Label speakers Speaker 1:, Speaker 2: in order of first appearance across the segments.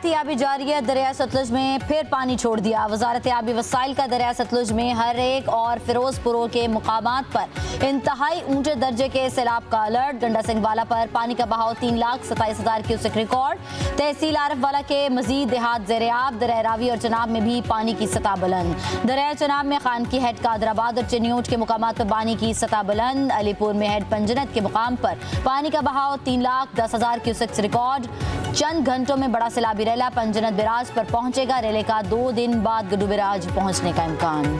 Speaker 1: ज़्यादती आबी जारी है। दरिया सतलुज में फिर पानी छोड़ दिया। वजारत आबी वसाइल का दरिया सतलुज में हर एक और फिरोजपुर के मुकामात पर इंतहाई ऊंचे दर्जे के सैलाब का अलर्ट। गंडा सिंह वाला पर पानी का बहाव 3,27,000 क्यूसेक रिकॉर्ड। तहसील आरफ वाला के मजीद देहात ज़ेर-ए-आब। दरिया रावी और चनाब में भी पानी की सतह बुलंद। दरिया चनाब में खान की हेड कादराबाद और चिन्यूट के मुकामात पर पानी की सतह बुलंद। अलीपुर में हेड पंजनत के मुकाम पर पानी का बहाव 3,10,000 क्यूसेक रिकॉर्ड। चंद घंटों में बड़ा सैलाबी रेला पंजनत बिराज पर पहुंचेगा। रेले का 2 दिन बाद गड्डू बिराज पहुंचने का इम्कान।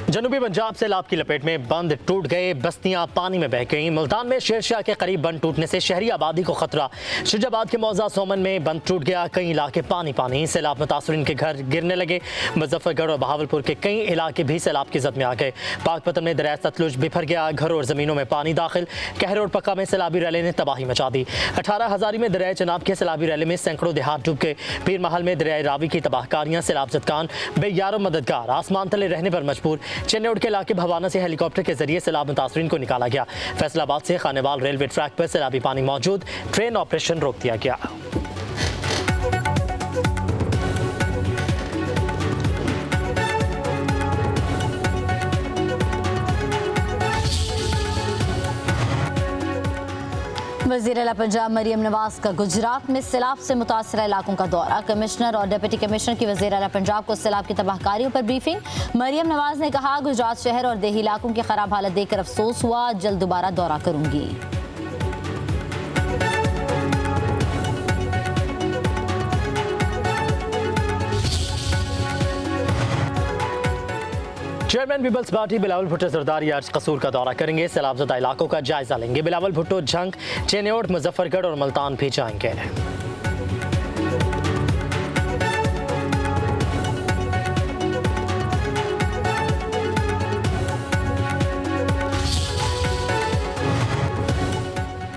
Speaker 2: जनूबी पंजाब सैलाब की लपेट में बंद टूट गए, बस्तियां पानी में बह गईं। मुल्तान में शेरशाह के करीब बंद टूटने से शहरी आबादी को खतरा। शुजाबाद के मौजा सोमन में बंद टूट गया, कई इलाके पानी पानी। सैलाब मुतासरीन के घर गिरने लगे। मुजफ्फरगढ़ और बहावलपुर के कई इलाके भी सैलाब की जद में आ गए। पाकपतन में दरिया सतलुज बिफर गया, घरों और जमीनों में पानी दाखिल। कहर और पक्का में सैलाबी रैले ने तबाही मचा दी। 18 हज़ारी में दरिया चनाब के सैलाबी रैले में सैकड़ों देहात डूब गए। पीर महल में दरिया रावी की तबाहकारियां, सैलाब जदगान बेयारो मददगार आसमान तले रहने पर मजबूर। चेन्नई के इलाके भवाना से हेलीकॉप्टर के जरिए सैलाब मुतासरीन को निकाला गया। फैसलाबाद से खानेवाल रेलवे ट्रैक पर सैलाबी पानी मौजूद, ट्रेन ऑपरेशन रोक दिया गया।
Speaker 1: वज़ीर आला पंजाब मरियम नवाज का गुजरात में सैलाब से मुतासर इलाकों का दौरा। कमिश्नर और डिप्टी कमिश्नर की वज़ीर आला पंजाब को सैलाब की तबाहकारियों पर ब्रीफिंग। मरियम नवाज ने कहा, गुजरात शहर और देही इलाकों की खराब हालत देखकर अफसोस हुआ, जल्द दोबारा दौरा करूंगी।
Speaker 2: Chairman Peoples Party Bilawal Bhutto Zardari आज कसूर का दौरा करेंगे। सैलाबज़दा इलाकों का जायजा लेंगे। बिलावल भुट्टो झंग, चेन्नई, मुजफ्फरगढ़ और मुल्तान भी जाएंगे।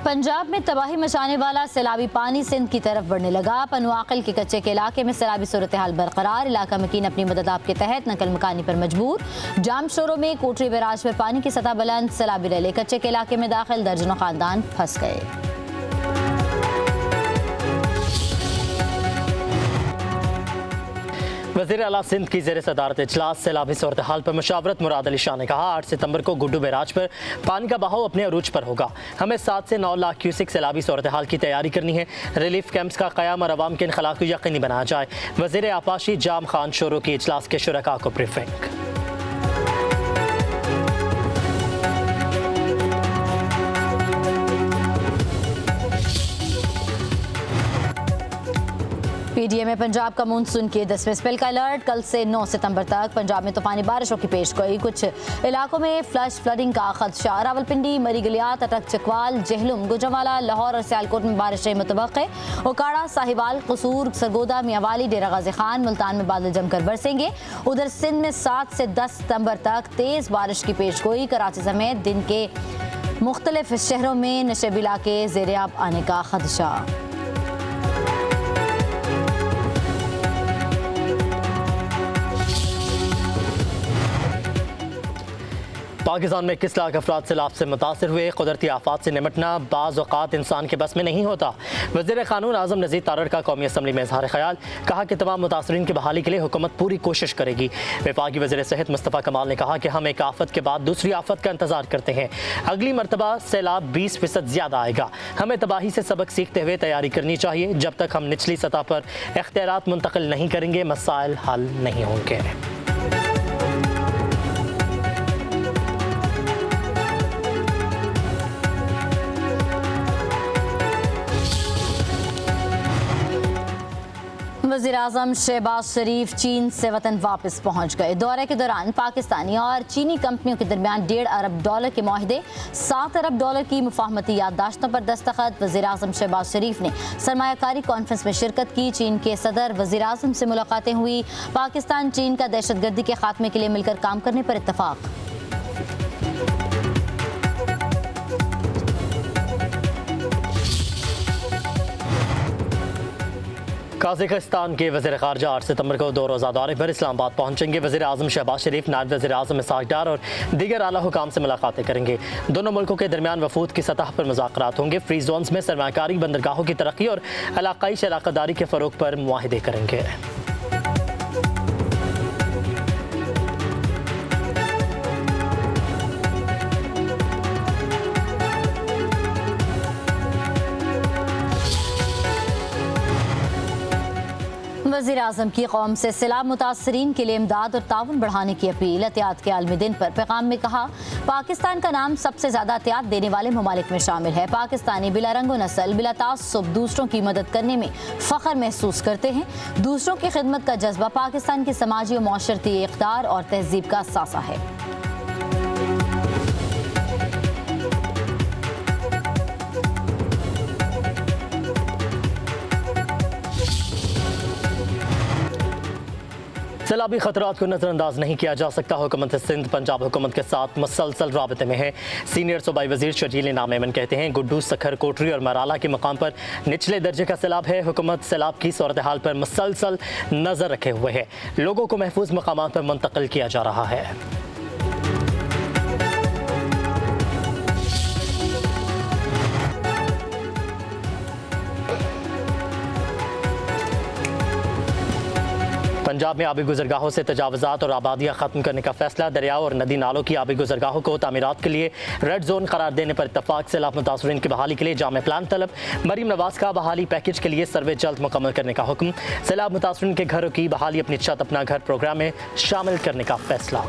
Speaker 1: पंजाब में तबाही मचाने वाला सैलाबी पानी सिंध की तरफ बढ़ने लगा। पनुआकिल के कच्चे के इलाके में सैलाबी सूरत हाल बरकरार। इलाका मकीन अपनी मदद आप के तहत नकल मकानी पर मजबूर। जाम शोरों में कोटरी बैराज पर पानी की सतह बुलंद। सैलाबी रैले कच्चे के इलाके में दाखिल, दर्जनों खानदान फंस गए।
Speaker 2: वज़ीर आला सिंध की ज़ेर सदारत इजलास सैलाबी सूरत हाल पर मुशावरत। मुराद अली शाह ने कहा, 8 सितंबर को गुड्डू बैराज पर पानी का बहाव अपने अरूज पर होगा। हमें 7 से 9 लाख क्यूसेक सैलाबी सूरत हाल की तैयारी करनी है। रिलीफ कैंप्स का क़याम और अवाम के इनखला को यकीनी बनाया जाए। वज़ीर आपाशी जाम खान शोरों की इजलास के शुरका को ब्रीफिंग।
Speaker 1: पीडीए में पंजाब का मानसून के 10वें स्पेल का अलर्ट। कल से 9 सितंबर तक पंजाब में तूफानी बारिशों की पेशगोई। कुछ इलाकों में फ्लडिंग का खदशा। रावलपिंडी, मरी गलियात, अटक, चकवाल, जेहलुम, गुजरांवाला, लाहौर और सियालकोट में बारिशें मुतवक्के। ओकाड़ा, साहिवाल, कसूर, सरगोदा, मियावाली, डेरा गाजी खान, मुल्तान में बादल जमकर बरसेंगे। उधर सिंध में 7 से 10 सितंबर तक तेज बारिश की पेशगोई। कराची समेत दिन के मुख्तलिफ शहरों में नशेबी इलाके ज़ेर-ए-आब आने का खदशा।
Speaker 2: पाकिस्तान में 21 लाख अफराद सैलाब से मुतासर हुए। कुदरती आफात से निमटना बाज़ औक़ात इंसान के बस में नहीं होता। वज़ीर क़ानून आज़म नज़ीर तारड़ का कौमी असम्बली में इज़हार ख़याल। कहा कि तमाम मुतासरीन की बहाली के लिए हुकूमत पूरी कोशिश करेगी। वफाकी वज़ीर सेहत मुस्तफ़ा कमाल ने कहा कि हम एक आफत के बाद दूसरी आफत का इंतज़ार करते हैं। अगली मरतबा सैलाब 20% ज़्यादा आएगा। हमें तबाही से सबक सीखते हुए तैयारी करनी चाहिए। जब तक हम निचली सतह पर इख्तियारात मुंतकिल नहीं करेंगे, मसाइल हल नहीं होंगे।
Speaker 1: वज़ीर-ए-आज़म शहबाज शरीफ चीन से वतन वापस पहुंच गए। दौरे के दौरान पाकिस्तानी और चीनी कंपनियों के दरमियान $1.5 अरब के मुआहदे, $7 अरब की मुफाहमती याददाश्तों पर दस्तखत। वज़ीर-ए-आज़म शहबाज शरीफ ने सरमायाकारी कॉन्फ्रेंस में शिरकत की। चीन के सदर वज़ीर-ए-आज़म से मुलाकातें हुई। पाकिस्तान चीन का दहशतगर्दी के खात्मे के लिए मिलकर काम करने पर इत्तफाक।
Speaker 2: ताजिकिस्तान के वज़ीर ख़ारजा 8 सितंबर को 2 रोज़ा दौरे पर इस्लामाबाद पहुंचेंगे। वज़ीर आज़म शहबाज शरीफ, नायब वज़ीर आज़म इसहाक़ डार और दीगर आला हुकाम से मुलाकातें करेंगे। दोनों मुल्कों के दरमियान वफूद की सतह पर मुज़ाकरात होंगे। फ्री जोन्स में सरमायाकारी, बंदरगाहों की तरक्की और इलाक़ाई शराकतदारी के फ़रोग़ पर मुआहिदे करेंगे।
Speaker 1: वज़ीर आज़म की कौम से सैलाब मुतासरीन के लिए इमदाद और ताउन बढ़ाने की अपील। एहतियात के आलमी दिन पर पैगाम में कहा, पाकिस्तान का नाम सबसे ज़्यादा एहतियात देने वाले ममालिक में शामिल है। पाकिस्तानी बिला रंग व नस्ल, बिला तासुब दूसरों की मदद करने में फ़ख्र महसूस करते हैं। दूसरों की खिदमत का जज्बा पाकिस्तान की समाजी और माशरती इक़्तिदार और तहजीब का सासा है।
Speaker 2: सैलाबी खतरात को नज़रअंदाज नहीं किया जा सकता। हुकूमत सिंध पंजाब हुकूमत के साथ मुसलसल राबते में है। सीनियर सूबाई वज़ीर शर्जील इनाम ऐमन कहते हैं, गुड्डू, सखर, कोटरी और मराला के मकाम पर निचले दर्जे का सैलाब है। हुकूमत सैलाब की सूरत हाल पर मुसलसल नज़र रखे हुए है। लोगों को महफूज मकामात पर मुंतकिल किया जा रहा है। पंजाब में आबी गुजरगाहों से तजावज़ात और आबादियाँ ख़त्म करने का फैसला। दरियाओं और नदी नालों की आबी गुजरगाहों को तामीरात के लिए रेड जोन करार देने पर इत्तफाक। सैलाब मुतासरीन की बहाली के लिए जामे प्लान तलब। मरीम नवाज का बहाली पैकेज के लिए सर्वे जल्द मुकम्मल करने का हुक्म। सैलाब मुतासरीन के घरों की बहाली अपनी छत अपना घर प्रोग्राम में शामिल करने का फैसला।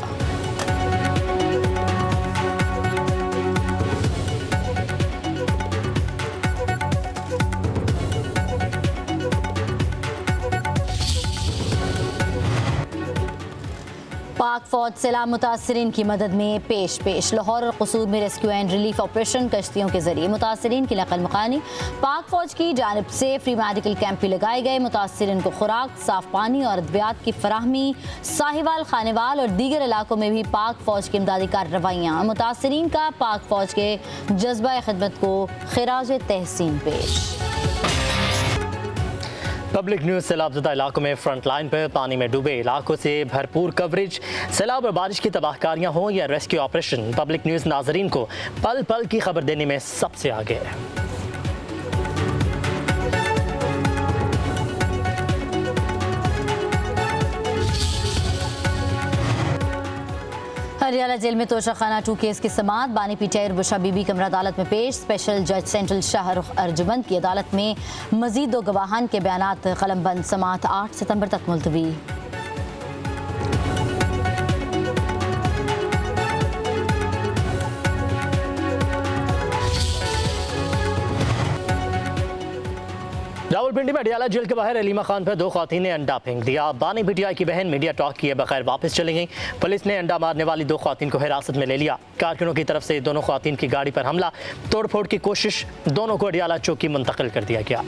Speaker 1: पाक फौज सैलाब मुतासरीन की मदद में पेश। लाहौर और कसूर में रेस्क्यू एंड रिलीफ ऑपरेशन कश्तियों के जरिए मुतासरीन की नकल मकानी। पाक फौज की जानिब से फ्री मेडिकल कैंप भी लगाए गए। मुतासरीन को खुराक, साफ पानी और अद्वियात की फराहमी। साहिवाल, खानेवाल और दीगर इलाकों में भी पाक फौज की इमदादी कार्रवाइयाँ। मुतासरीन का पाक फौज के जज्बा खिदमत को खिराज तहसीन पेश।
Speaker 2: पब्लिक न्यूज़ सैलाबज़दा इलाकों में फ्रंट लाइन पर पानी में डूबे इलाकों से भरपूर कवरेज। सैलाब और बारिश की तबाहकारियाँ हों या रेस्क्यू ऑपरेशन, पब्लिक न्यूज़ नाजरीन को पल पल की खबर देने में सबसे आगे है।
Speaker 1: हरियाणा जेल में तोशाखाना 2 केस की समाअत। बानी पीटीआई और बुशा बीबी कमरा अदालत में पेश। स्पेशल जज सेंट्रल शाहरुख अर्जुमंद की अदालत में मजीद 2 गवाहान के बयानात कलमबंद। समाअत 8 सितंबर तक मुलतवी।
Speaker 2: रावलपिंडी में अडियाला जेल के बाहर अलीमा खान पर 2 ख़वातीन ने अंडा फेंक दिया। बानी पीटीआई की बहन मीडिया टॉक किए बगैर वापस चली गई। पुलिस ने अंडा मारने वाली 2 ख़वातीन को हिरासत में ले लिया। कारकुनों की तरफ से दोनों ख़वातीन की गाड़ी पर हमला, तोड़फोड़ की कोशिश। दोनों को अडियाला चौकी मुंतकिल कर दिया गया।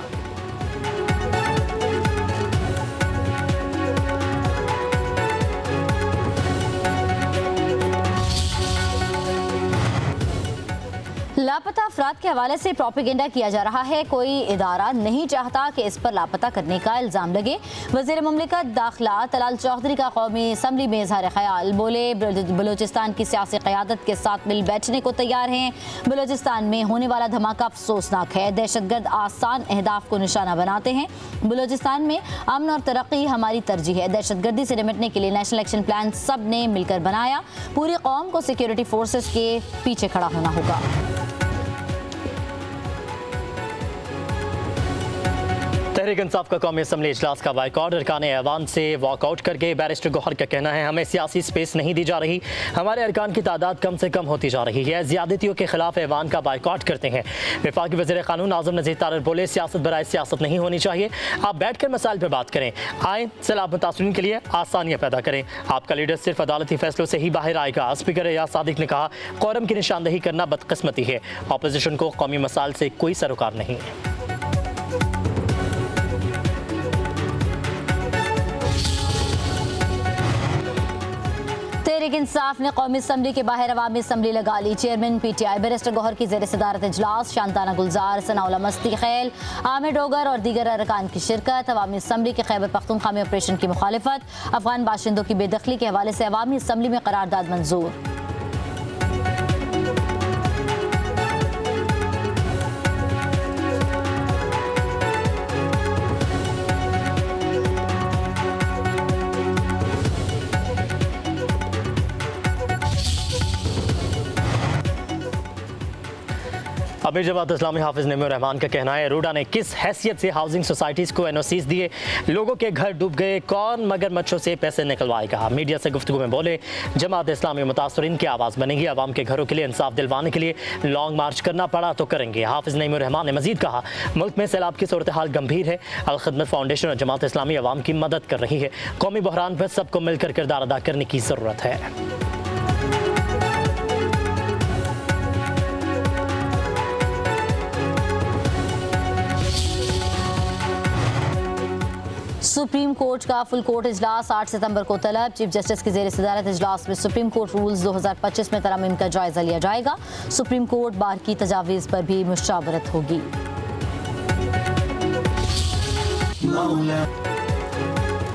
Speaker 1: लापता अफराद के हवाले से प्रोपेगेंडा किया जा रहा है। कोई इदारा नहीं चाहता कि इस पर लापता करने का इल्ज़ाम लगे। वज़ीर मुमलिकत दाखिला तलाल चौधरी का कौमी असम्बली में इजहार ख्याल। बोले, बलूचिस्तान की सियासी क़यादत के साथ मिल बैठने को तैयार हैं। बलूचिस्तान में होने वाला धमाका अफसोसनाक है। दहशतगर्द आसान अहदाफ को निशाना बनाते हैं। बलूचिस्तान में अमन और तरक्की हमारी तरजीह है। दहशतगर्दी से निपटने के लिए नेशनल एक्शन प्लान सब ने मिलकर बनाया। पूरी कौम को सिक्योरिटी फोर्सेस के पीछे खड़ा होना होगा।
Speaker 2: तहरीक इंसाफ का कौमी असम्बली इजलास का बाइकॉट। अरकान ऐवान से वॉकआउट करके बैरिस्टर गौहर का कहना है, हमें सियासी स्पेस नहीं दी जा रही। हमारे अरकान की तादाद कम से कम होती जा रही है। ज़्यादतियों के खिलाफ ऐवान का बाइकॉट करते हैं। वफाकी वज़ीर क़ानून आज़म नज़ीर तारर बोले, सियासत बराए सियासत नहीं होनी चाहिए। आप बैठ कर मसाइल पर बात करें। आए सैलाब मुतासरीन के लिए आसानियाँ पैदा करें। आपका लीडर सिर्फ अदालती फैसलों से ही बाहर आएगा। स्पीकर एयाज सादिक ने कहा, कोरम की निशानदही करना बदकिस्मती है। अपोजिशन को कौमी मसाइल से कोई सरोकार नहीं है।
Speaker 1: तहरीक इंसाफ ने कौमी असम्बली के बाहर अवामी असम्बली लगा ली। चेयरमैन PTI बैरिस्टर गौहर की ज़ेर सदारत इजलास, शांताना गुलजार, सनाउल्लाह मस्ती खैल, आमिर डोगर और दीगर अरकान की शिरकत। अवामी असम्बली के खैबर पख्तूनख्वा में ऑपरेशन की मुखालिफत, अफगान बाशिंदों की बेदखली के हवाले से अवामी असम्बली में करारदाद मंजूर।
Speaker 2: अमीर जमात इस्लामी हाफिज नईमुर रहमान का कहना है, रूडा ने किस हैसियत से हाउसिंग सोसाइटीज़ को NOCs दिए, लोगों के घर डूब गए, कौन मगरमच्छों से पैसे निकलवाएगा। मीडिया से गुफ्तगू में बोले, जमात इस्लामी मुतासरीन की आवाज़ बनेगी, आवाम के घरों के लिए इंसाफ दिलवाने के लिए लॉन्ग मार्च करना पड़ा तो करेंगे। हाफिज नईमुर रहमान ने मजीद कहा, मुल्क में सैलाब की सूरत हाल गंभीर है, अल खिदमत फाउंडेशन और जमात इस्लामी आवाम की मदद कर रही है। कौमी बहरान पर सबको मिलकर किरदार अदा करने की ज़रूरत है।
Speaker 1: सुप्रीम कोर्ट का फुल कोर्ट इजलास 8 सितंबर को तलब। चीफ जस्टिस की ज़ेर सदारत इजलास में सुप्रीम कोर्ट रूल्स 2025 में तरमीम का जायजा लिया जाएगा। सुप्रीम कोर्ट बार की तजावीज़ पर भी मुशावरत होगी।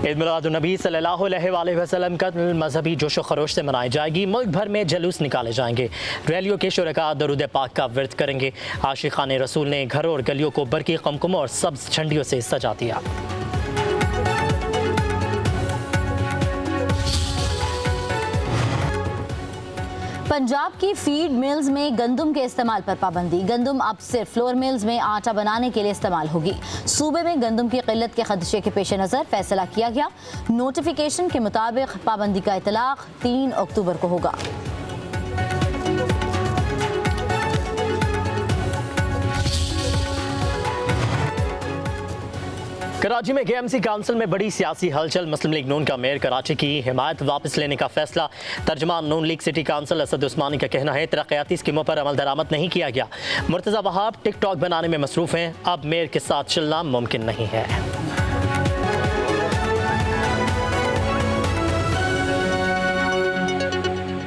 Speaker 2: ईद मिलादुन्नबी सल्लल्लाहु अलैहि वसल्लम का मजहबी जोश व खरोश से मनाई जाएगी। मुल्क भर में जलूस निकाले जाएंगे। रैलियों के शुरका दरूद पाक का विर्द करेंगे। आशिकाने रसूल ने घरों और गलियों को बरकी कमकुम और सब्ज झंडियों से सजा दिया।
Speaker 1: पंजाब की फीड मिल्स में गंदम के इस्तेमाल पर पाबंदी। गंदम अब सिर्फ फ्लोर मिल्स में आटा बनाने के लिए इस्तेमाल होगी। सूबे में गंदम की किल्लत के खदशे के पेश नज़र फैसला किया गया। नोटिफिकेशन के मुताबिक पाबंदी का इतलाक 3 अक्टूबर को होगा।
Speaker 2: कराची में KMC काउंसिल में बड़ी सियासी हलचल। मुस्लिम लीग नून का मेयर कराची की हिमायत वापस लेने का फैसला। तर्जमान नून लीग सिटी काउंसिल असद उस्मानी का कहना है, तरक्याती स्कीमों पर अमल दरामद नहीं किया गया। मुर्तज़ा वहाब टिकटॉक बनाने में मसरूफ़ हैं, अब मेयर के साथ चलना मुमकिन नहीं है।